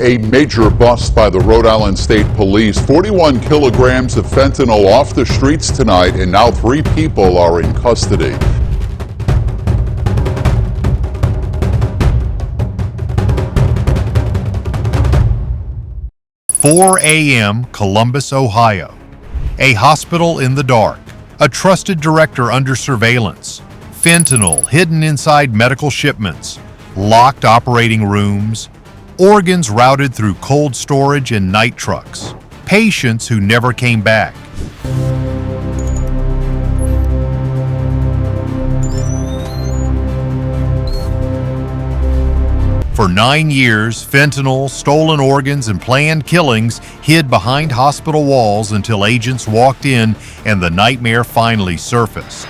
A major bust by the Rhode Island State Police. 41 kilograms of fentanyl off the streets tonight, and now 3 people are in custody. "4 a.m., Columbus, Ohio. A hospital in the dark. A trusted director under surveillance. Fentanyl hidden inside medical shipments. Locked operating rooms. Organs routed through cold storage and night trucks. Patients who never came back." For 9 years, fentanyl, stolen organs, and planned killings hid behind hospital walls until agents walked in and the nightmare finally surfaced.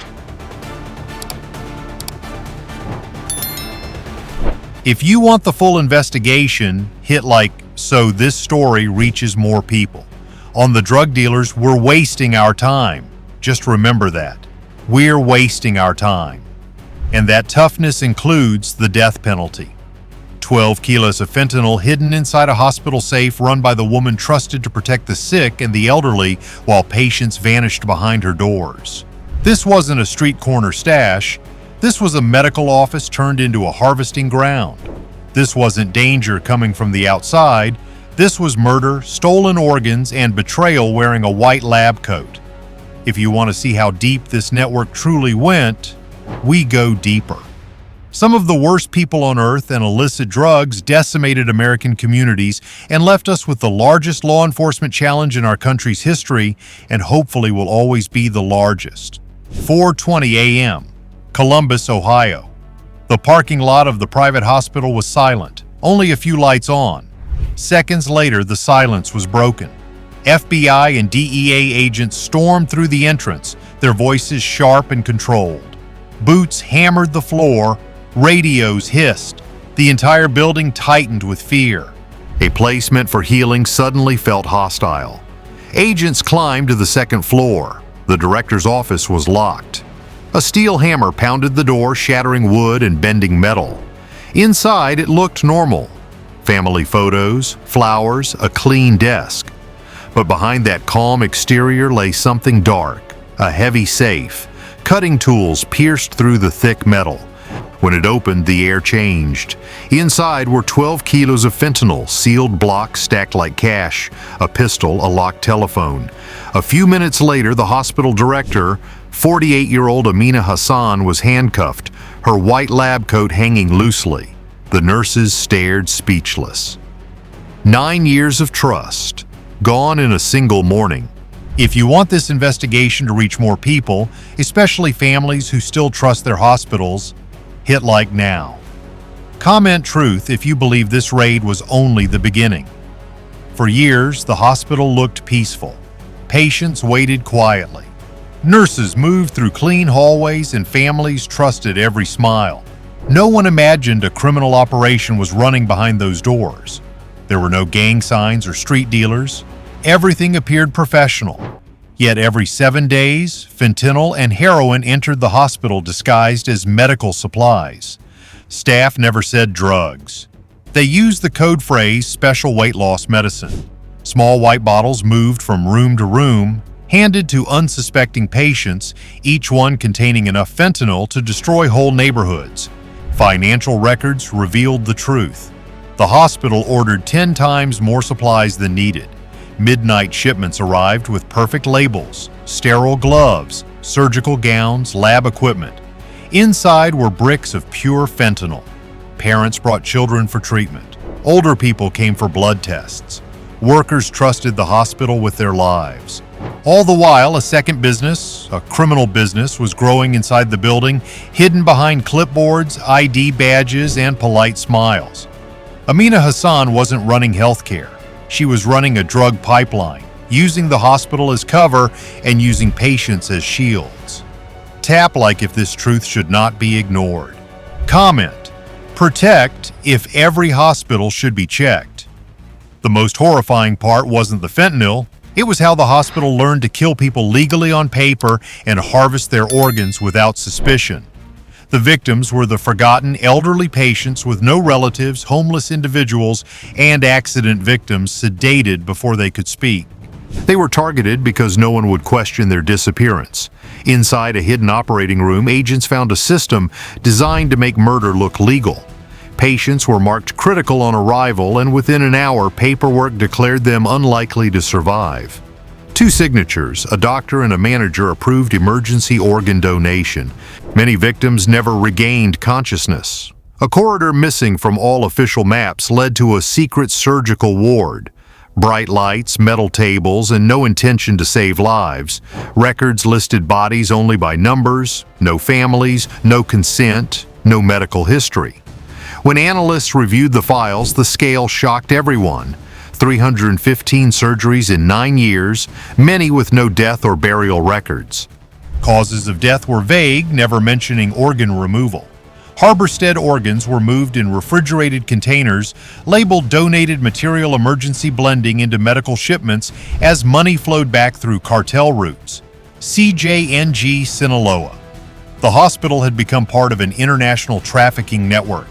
If you want the full investigation, hit like so this story reaches more people. On the drug dealers, we're wasting our time. Just remember that. We're wasting our time. And that toughness includes the death penalty. 12 kilos of fentanyl hidden inside a hospital safe run by the woman trusted to protect the sick and the elderly while patients vanished behind her doors. This wasn't a street corner stash. This was a medical office turned into a harvesting ground. This wasn't danger coming from the outside. This was murder, stolen organs, and betrayal wearing a white lab coat. If you want to see how deep this network truly went, we go deeper. Some of the worst people on earth and illicit drugs decimated American communities and left us with the largest law enforcement challenge in our country's history, and hopefully will always be the largest. 4:20 a.m. Columbus, Ohio. The parking lot of the private hospital was silent, only a few lights on. Seconds later, the silence was broken. FBI and DEA agents stormed through the entrance, their voices sharp and controlled. Boots hammered the floor, radios hissed. The entire building tightened with fear. A place meant for healing suddenly felt hostile. Agents climbed to the second floor. The director's office was locked. A steel hammer pounded the door, shattering wood and bending metal. Inside, it looked normal. Family photos, flowers, a clean desk. But behind that calm exterior lay something dark, a heavy safe. Cutting tools pierced through the thick metal. When it opened, the air changed. Inside were 12 kilos of fentanyl, sealed blocks stacked like cash, a pistol, a locked telephone. A few minutes later, the hospital director, 48-year-old Amina Hassan, was handcuffed, her white lab coat hanging loosely. The nurses stared speechless. 9 years of trust, gone in a single morning. If you want this investigation to reach more people, especially families who still trust their hospitals, hit like now. Comment truth if you believe this raid was only the beginning. For years, the hospital looked peaceful. Patients waited quietly. Nurses moved through clean hallways and families trusted every smile. No one imagined a criminal operation was running behind those doors. There were no gang signs or street dealers. Everything appeared professional. Yet every 7 days, fentanyl and heroin entered the hospital disguised as medical supplies. Staff never said drugs. They used the code phrase special weight loss medicine. Small white bottles moved from room to room, handed to unsuspecting patients, each one containing enough fentanyl to destroy whole neighborhoods. Financial records revealed the truth. The hospital ordered 10 times more supplies than needed. Midnight shipments arrived with perfect labels, sterile gloves, surgical gowns, lab equipment. Inside were bricks of pure fentanyl. Parents brought children for treatment. Older people came for blood tests. Workers trusted the hospital with their lives. All the while, a second business, a criminal business, was growing inside the building, hidden behind clipboards, ID badges, and polite smiles. Amina Hassan wasn't running healthcare. She was running a drug pipeline, using the hospital as cover and using patients as shields. Tap like if this truth should not be ignored. Comment. Protect if every hospital should be checked. The most horrifying part wasn't the fentanyl. It was how the hospital learned to kill people legally on paper and harvest their organs without suspicion. The victims were the forgotten elderly patients with no relatives, homeless individuals, and accident victims sedated before they could speak. They were targeted because no one would question their disappearance. Inside a hidden operating room, agents found a system designed to make murder look legal. Patients were marked critical on arrival, and within an hour, paperwork declared them unlikely to survive. 2 signatures, a doctor and a manager, approved emergency organ donation. Many victims never regained consciousness. A corridor missing from all official maps led to a secret surgical ward. Bright lights, metal tables, and no intention to save lives. Records listed bodies only by numbers, no families, no consent, no medical history. When analysts reviewed the files, the scale shocked everyone. 315 surgeries in 9 years, many with no death or burial records. Causes of death were vague, never mentioning organ removal. Harborstead organs were moved in refrigerated containers labeled donated material emergency blending into medical shipments as money flowed back through cartel routes. CJNG Sinaloa. The hospital had become part of an international trafficking network.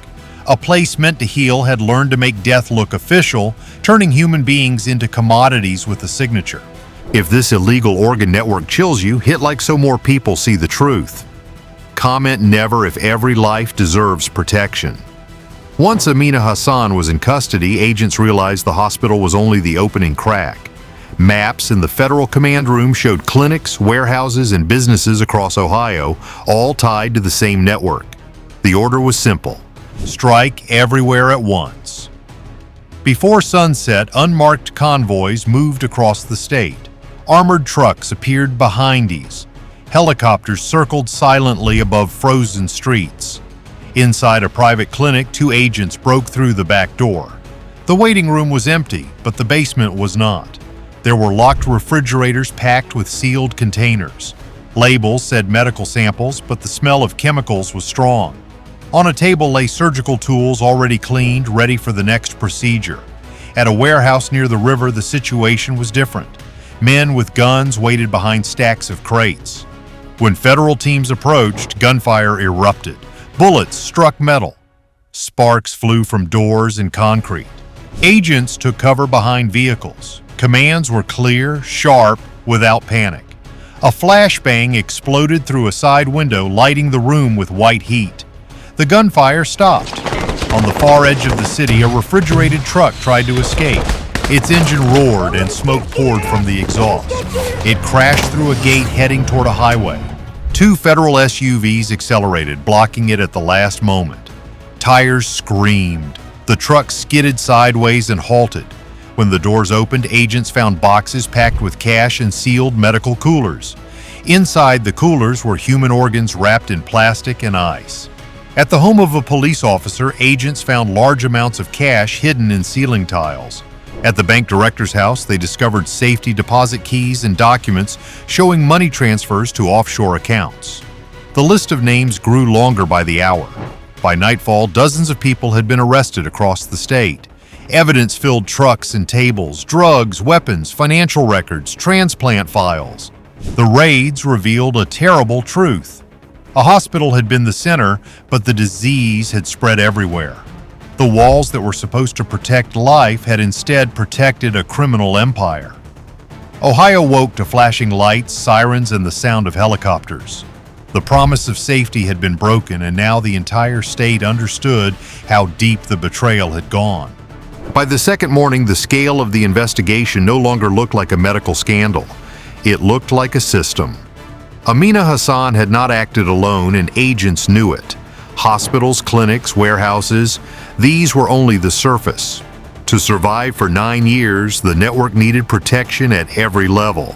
A place meant to heal had learned to make death look official, turning human beings into commodities with a signature. If this illegal organ network chills you, hit like so more people see the truth. Comment never if every life deserves protection. Once Amina Hassan was in custody, agents realized the hospital was only the opening crack. Maps in the federal command room showed clinics, warehouses, and businesses across Ohio, all tied to the same network. The order was simple: strike everywhere at once. Before sunset, unmarked convoys moved across the state. Armored trucks appeared behind these. Helicopters circled silently above frozen streets. Inside a private clinic, 2 agents broke through the back door. The waiting room was empty, but the basement was not. There were locked refrigerators packed with sealed containers. Labels said medical samples, but the smell of chemicals was strong. On a table lay surgical tools already cleaned, ready for the next procedure. At a warehouse near the river, the situation was different. Men with guns waited behind stacks of crates. When federal teams approached, gunfire erupted. Bullets struck metal. Sparks flew from doors and concrete. Agents took cover behind vehicles. Commands were clear, sharp, without panic. A flashbang exploded through a side window, lighting the room with white heat. The gunfire stopped. On the far edge of the city, a refrigerated truck tried to escape. Its engine roared and smoke poured from the exhaust. It crashed through a gate heading toward a highway. 2 federal SUVs accelerated, blocking it at the last moment. Tires screamed. The truck skidded sideways and halted. When the doors opened, agents found boxes packed with cash and sealed medical coolers. Inside the coolers were human organs wrapped in plastic and ice. At the home of a police officer, agents found large amounts of cash hidden in ceiling tiles. At the bank director's house, they discovered safety deposit keys and documents showing money transfers to offshore accounts. The list of names grew longer by the hour. By nightfall, dozens of people had been arrested across the state. Evidence filled trucks and tables: drugs, weapons, financial records, transplant files. The raids revealed a terrible truth. A hospital had been the center, but the disease had spread everywhere. The walls that were supposed to protect life had instead protected a criminal empire. Ohio woke to flashing lights, sirens, and the sound of helicopters. The promise of safety had been broken, and now the entire state understood how deep the betrayal had gone. By the second morning, the scale of the investigation no longer looked like a medical scandal. It looked like a system. Amina Hassan had not acted alone, and agents knew it. Hospitals, clinics, warehouses, these were only the surface. To survive for 9 years, the network needed protection at every level.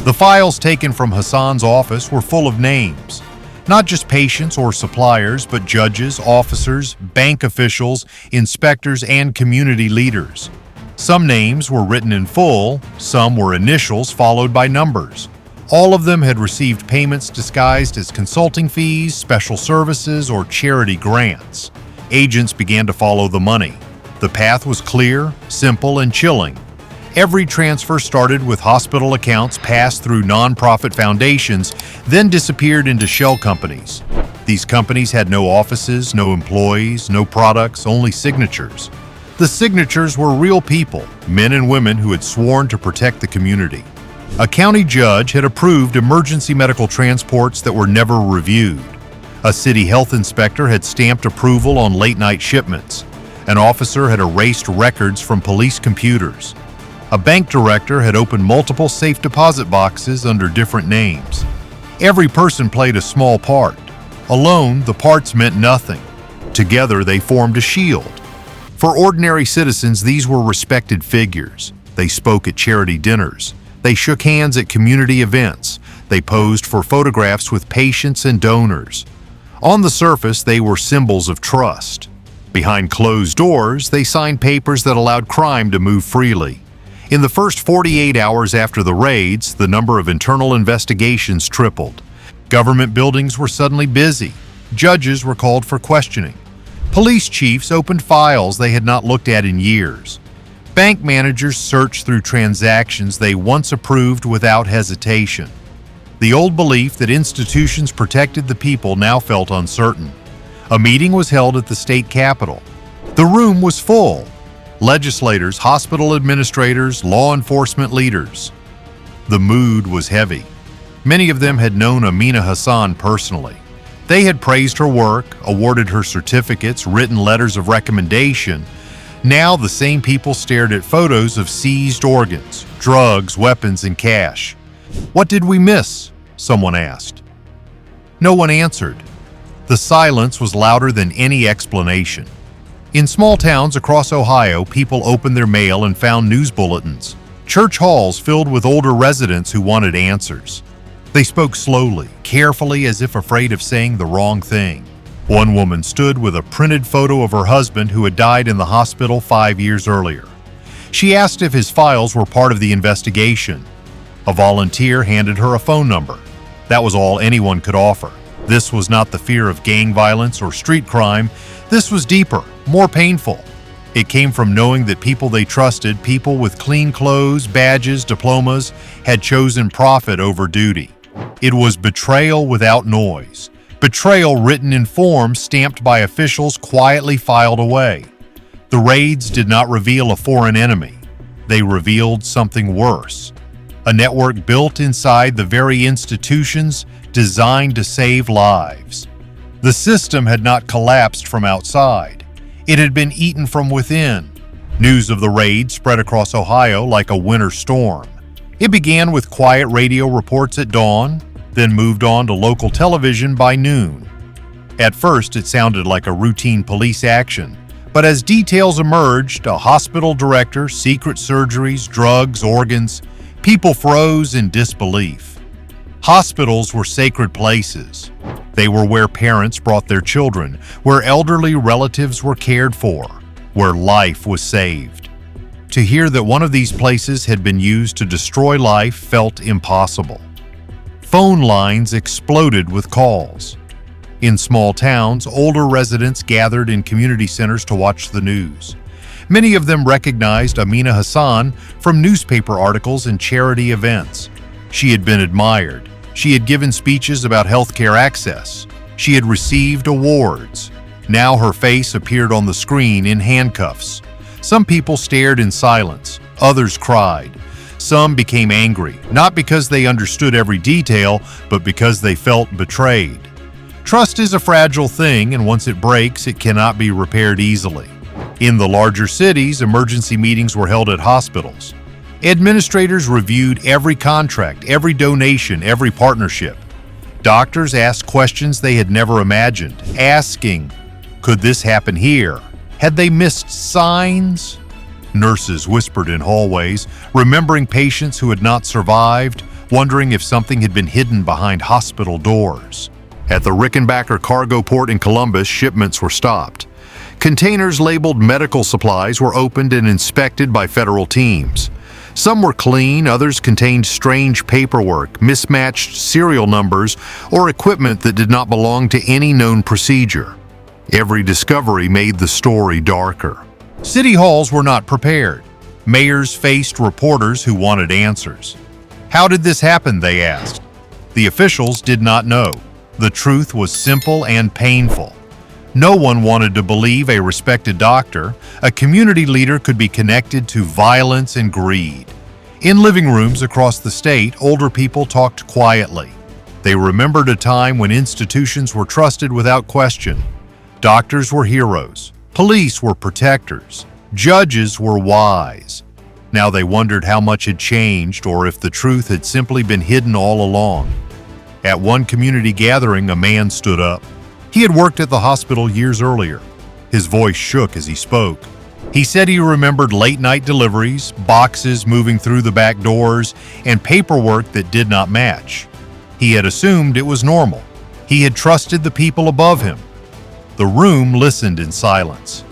The files taken from Hassan's office were full of names. Not just patients or suppliers, but judges, officers, bank officials, inspectors, and community leaders. Some names were written in full, some were initials followed by numbers. All of them had received payments disguised as consulting fees, special services, or charity grants. Agents began to follow the money. The path was clear, simple, and chilling. Every transfer started with hospital accounts, passed through nonprofit foundations, then disappeared into shell companies. These companies had no offices, no employees, no products, only signatures. The signatures were real people, men and women who had sworn to protect the community. A county judge had approved emergency medical transports that were never reviewed. A city health inspector had stamped approval on late-night shipments. An officer had erased records from police computers. A bank director had opened multiple safe deposit boxes under different names. Every person played a small part. Alone, the parts meant nothing. Together, they formed a shield. For ordinary citizens, these were respected figures. They spoke at charity dinners. They shook hands at community events. They posed for photographs with patients and donors. On the surface, they were symbols of trust. Behind closed doors, they signed papers that allowed crime to move freely. In the first 48 hours after the raids, the number of internal investigations tripled. Government buildings were suddenly busy. Judges were called for questioning. Police chiefs opened files they had not looked at in years. Bank managers searched through transactions they once approved without hesitation. The old belief that institutions protected the people now felt uncertain. A meeting was held at the state capitol. The room was full. Legislators, hospital administrators, law enforcement leaders. The mood was heavy. Many of them had known Amina Hassan personally. They had praised her work, awarded her certificates, written letters of recommendation. Now the same people stared at photos of seized organs, drugs, weapons, and cash. "What did we miss?" someone asked. No one answered. The silence was louder than any explanation. In small towns across Ohio, people opened their mail and found news bulletins. Church halls filled with older residents who wanted answers. They spoke slowly, carefully, as if afraid of saying the wrong thing. One woman stood with a printed photo of her husband who had died in the hospital 5 years earlier. She asked if his files were part of the investigation. A volunteer handed her a phone number. That was all anyone could offer. This was not the fear of gang violence or street crime. This was deeper, more painful. It came from knowing that people they trusted, people with clean clothes, badges, diplomas, had chosen profit over duty. It was betrayal without noise. Betrayal written in forms stamped by officials quietly filed away. The raids did not reveal a foreign enemy. They revealed something worse. A network built inside the very institutions designed to save lives. The system had not collapsed from outside. It had been eaten from within. News of the raid spread across Ohio like a winter storm. It began with quiet radio reports at dawn, then moved on to local television by noon. At first, it sounded like a routine police action, but as details emerged, a hospital director, secret surgeries, drugs, organs, people froze in disbelief. Hospitals were sacred places. They were where parents brought their children, where elderly relatives were cared for, where life was saved. To hear that one of these places had been used to destroy life felt impossible. Phone lines exploded with calls. In small towns, older residents gathered in community centers to watch the news. Many of them recognized Amina Hassan from newspaper articles and charity events. She had been admired. She had given speeches about healthcare access. She had received awards. Now her face appeared on the screen in handcuffs. Some people stared in silence. Others cried. Some became angry, not because they understood every detail, but because they felt betrayed. Trust is a fragile thing, and once it breaks, it cannot be repaired easily. In the larger cities, emergency meetings were held at hospitals. Administrators reviewed every contract, every donation, every partnership. Doctors asked questions they had never imagined, asking, could this happen here? Had they missed signs? Nurses whispered in hallways, remembering patients who had not survived, wondering if something had been hidden behind hospital doors. At the Rickenbacker cargo port in Columbus, shipments were stopped. Containers labeled medical supplies were opened and inspected by federal teams. Some were clean, others contained strange paperwork, mismatched serial numbers, or equipment that did not belong to any known procedure. Every discovery made the story darker. City halls were not prepared. Mayors faced reporters who wanted answers. How did this happen, they asked. The officials did not know. The truth was simple and painful. No one wanted to believe a respected doctor, a community leader, could be connected to violence and greed. In living rooms across the state, older people talked quietly. They remembered a time when institutions were trusted without question. Doctors were heroes. Police were protectors. Judges were wise. Now they wondered how much had changed, or if the truth had simply been hidden all along. At one community gathering, a man stood up. He had worked at the hospital years earlier. His voice shook as he spoke. He said he remembered late-night deliveries, boxes moving through the back doors, and paperwork that did not match. He had assumed it was normal. He had trusted the people above him. The room listened in silence.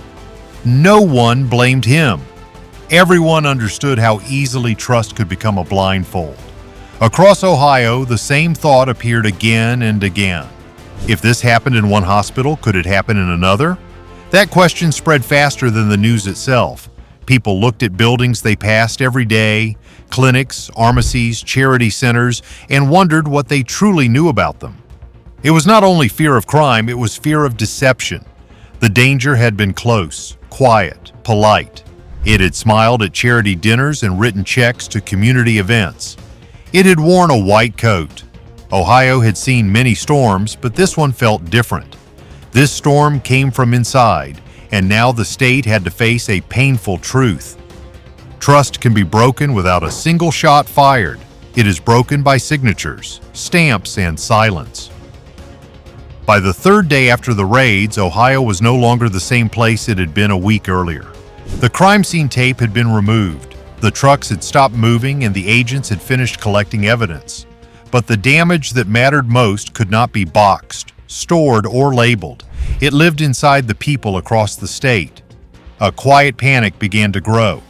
No one blamed him. Everyone understood how easily trust could become a blindfold. Across Ohio, the same thought appeared again and again. If this happened in one hospital, could it happen in another? That question spread faster than the news itself. People looked at buildings they passed every day, clinics, pharmacies, charity centers, and wondered what they truly knew about them. It was not only fear of crime, it was fear of deception. The danger had been close, quiet, polite. It had smiled at charity dinners and written checks to community events. It had worn a white coat. Ohio had seen many storms, but this one felt different. This storm came from inside, and now the state had to face a painful truth. Trust can be broken without a single shot fired. It is broken by signatures, stamps, and silence. By the third day after the raids, Ohio was no longer the same place it had been a week earlier. The crime scene tape had been removed. The trucks had stopped moving, and the agents had finished collecting evidence. But the damage that mattered most could not be boxed, stored, or labeled. It lived inside the people across the state. A quiet panic began to grow.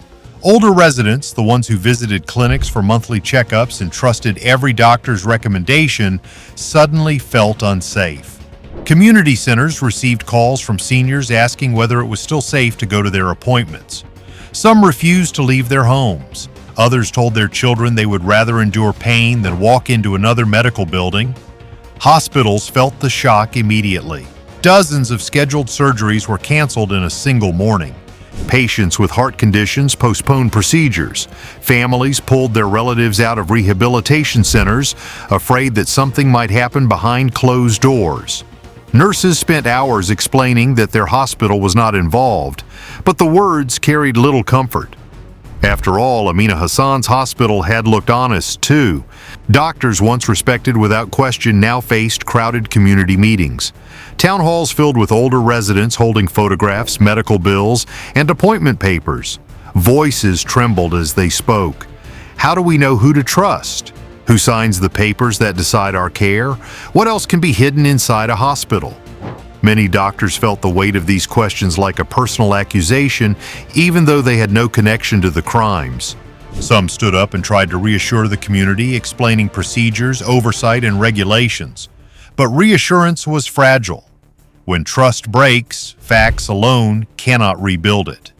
Older residents, the ones who visited clinics for monthly checkups and trusted every doctor's recommendation, suddenly felt unsafe. Community centers received calls from seniors asking whether it was still safe to go to their appointments. Some refused to leave their homes. Others told their children they would rather endure pain than walk into another medical building. Hospitals felt the shock immediately. Dozens of scheduled surgeries were canceled in a single morning. Patients with heart conditions postponed procedures. Families pulled their relatives out of rehabilitation centers, afraid that something might happen behind closed doors. Nurses spent hours explaining that their hospital was not involved, but the words carried little comfort. After all, Amina Hassan's hospital had looked honest, too. Doctors once respected without question now faced crowded community meetings. Town halls filled with older residents holding photographs, medical bills, and appointment papers. Voices trembled as they spoke. How do we know who to trust? Who signs the papers that decide our care? What else can be hidden inside a hospital? Many doctors felt the weight of these questions like a personal accusation, even though they had no connection to the crimes. Some stood up and tried to reassure the community, explaining procedures, oversight, and regulations. But reassurance was fragile. When trust breaks, facts alone cannot rebuild it.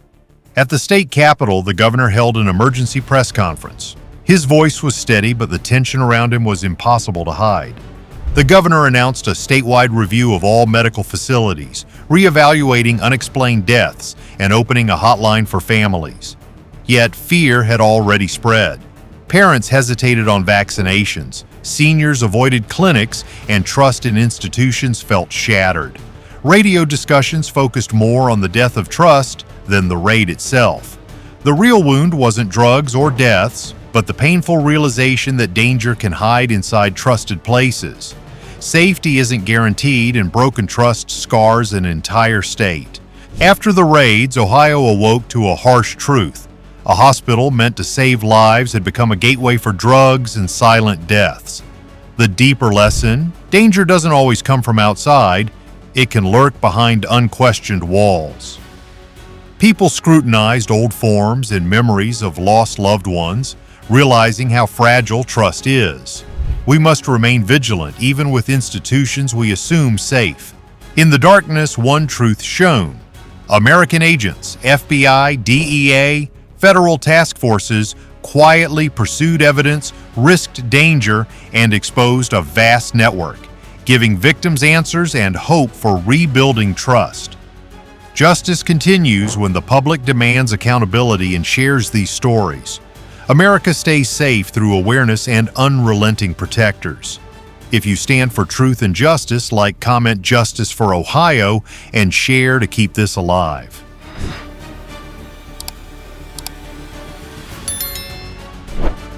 At the state capitol, the governor held an emergency press conference. His voice was steady, but the tension around him was impossible to hide. The governor announced a statewide review of all medical facilities, reevaluating unexplained deaths and opening a hotline for families. Yet fear had already spread. Parents hesitated on vaccinations, seniors avoided clinics, and trust in institutions felt shattered. Radio discussions focused more on the death of trust than the raid itself. The real wound wasn't drugs or deaths, but the painful realization that danger can hide inside trusted places. Safety isn't guaranteed, and broken trust scars an entire state. After the raids, Ohio awoke to a harsh truth. A hospital meant to save lives had become a gateway for drugs and silent deaths. The deeper lesson: danger doesn't always come from outside. It can lurk behind unquestioned walls. People scrutinized old forms and memories of lost loved ones, realizing how fragile trust is. We must remain vigilant, even with institutions we assume safe. In the darkness, one truth shone. American agents, FBI, DEA, federal task forces quietly pursued evidence, risked danger, and exposed a vast network, giving victims answers and hope for rebuilding trust. Justice continues when the public demands accountability and shares these stories. America stays safe through awareness and unrelenting protectors. If you stand for truth and justice, like, comment Justice for Ohio, and share to keep this alive.